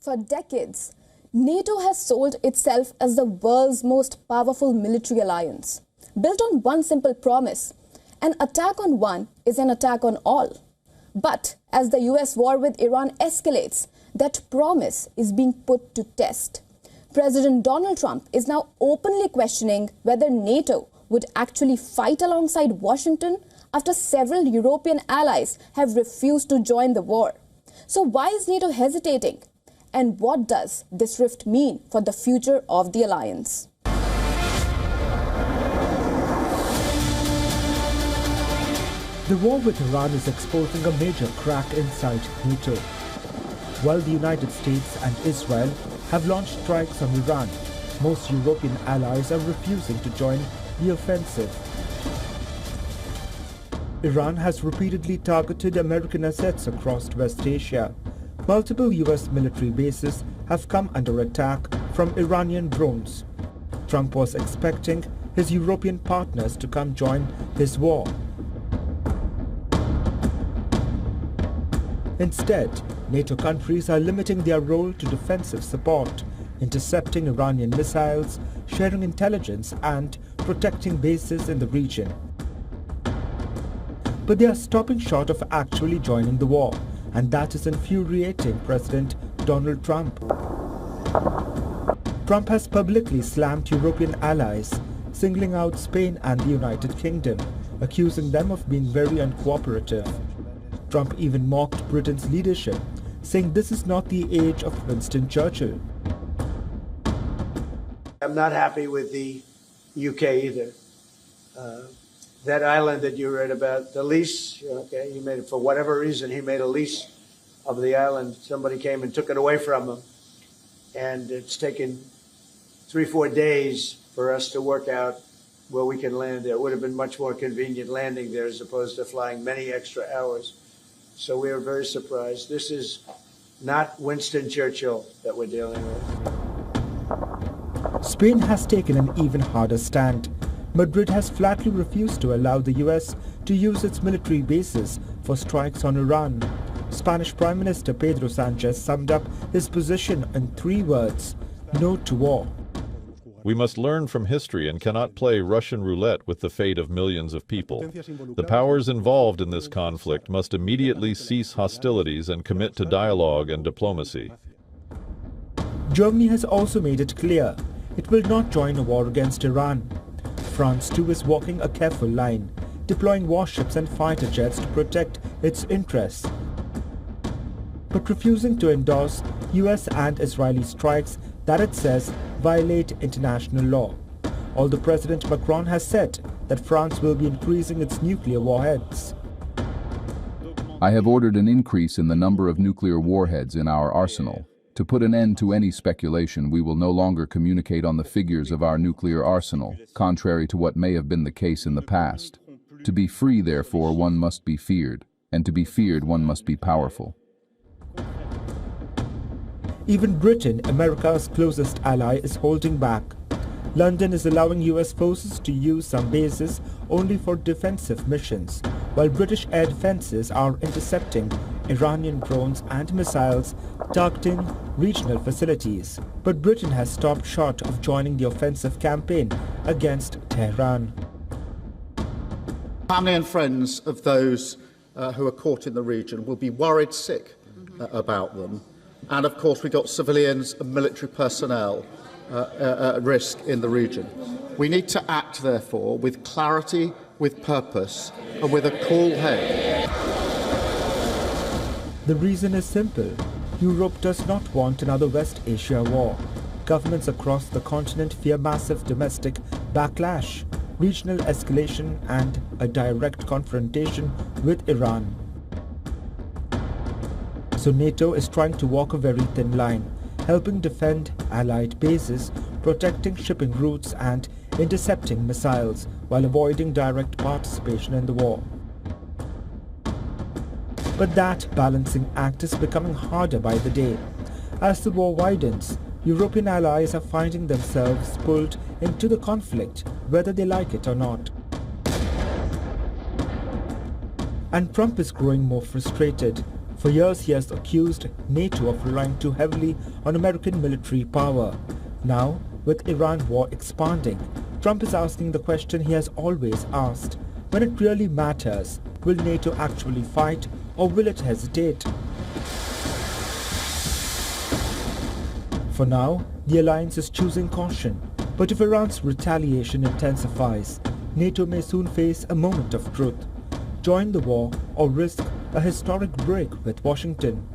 For decades, NATO has sold itself as the world's most powerful military alliance, built on one simple promise: an attack on one is an attack on all. But as the US war with Iran escalates, that promise is being put to test. President Donald Trump is now openly questioning whether NATO would actually fight alongside Washington after several European allies have refused to join the war. So why is NATO hesitating? And what does this rift mean for the future of the alliance? The war with Iran is exposing a major crack inside NATO. While the United States and Israel have launched strikes on Iran, most European allies are refusing to join the offensive. Iran has repeatedly targeted American assets across West Asia. Multiple US military bases have come under attack from Iranian drones. Trump was expecting his European partners to come join his war. Instead, NATO countries are limiting their role to defensive support, intercepting Iranian missiles, sharing intelligence, and protecting bases in the region. But they are stopping short of actually joining the war, and that is infuriating President Donald Trump. Trump has publicly slammed European allies, singling out Spain and the United Kingdom, accusing them of being very uncooperative. Trump even mocked Britain's leadership, saying this is not the age of Winston Churchill. I'm not happy with the UK either. That island that you read about, the lease, okay, he made it for whatever reason, he made a lease of the island. Somebody came and took it away from him. And it's taken 3-4 days for us to work out where we can land there. It would have been much more convenient landing there as opposed to flying many extra hours. So we are very surprised. This is not Winston Churchill that we're dealing with. Spain has taken an even harder stand. Madrid has flatly refused to allow the US to use its military bases for strikes on Iran. Spanish Prime Minister Pedro Sánchez summed up his position in 3 words: no to war. We must learn from history and cannot play Russian roulette with the fate of millions of people. The powers involved in this conflict must immediately cease hostilities and commit to dialogue and diplomacy. Germany has also made it clear it will not join a war against Iran. France too is walking a careful line, deploying warships and fighter jets to protect its interests, but refusing to endorse US and Israeli strikes that it says violate international law. Although President Macron has said that France will be increasing its nuclear warheads. I have ordered an increase in the number of nuclear warheads in our arsenal. To put an end to any speculation, we will no longer communicate on the figures of our nuclear arsenal, contrary to what may have been the case in the past. To be free, therefore, one must be feared, and to be feared, one must be powerful. Even Britain, America's closest ally, is holding back. London is allowing US forces to use some bases only for defensive missions, while British air defenses are intercepting Iranian drones and missiles targeting regional facilities. But Britain has stopped short of joining the offensive campaign against Tehran. Family and friends of those who are caught in the region will be worried sick about them. And of course, we've got civilians and military personnel at risk in the region. We need to act, therefore, with clarity, with purpose, and with a cool head. The reason is simple. Europe does not want another West Asia war. Governments across the continent fear massive domestic backlash, regional escalation, and a direct confrontation with Iran. So NATO is trying to walk a very thin line, helping defend Allied bases, protecting shipping routes, and intercepting missiles while avoiding direct participation in the war. But that balancing act is becoming harder by the day. As the war widens, European allies are finding themselves pulled into the conflict, whether they like it or not. And Trump is growing more frustrated. For years he has accused NATO of relying too heavily on American military power. Now, with Iran war expanding, Trump is asking the question he has always asked. When it really matters, will NATO actually fight or will it hesitate? For now, the alliance is choosing caution. But if Iran's retaliation intensifies, NATO may soon face a moment of truth. Join the war or risk a historic break with Washington.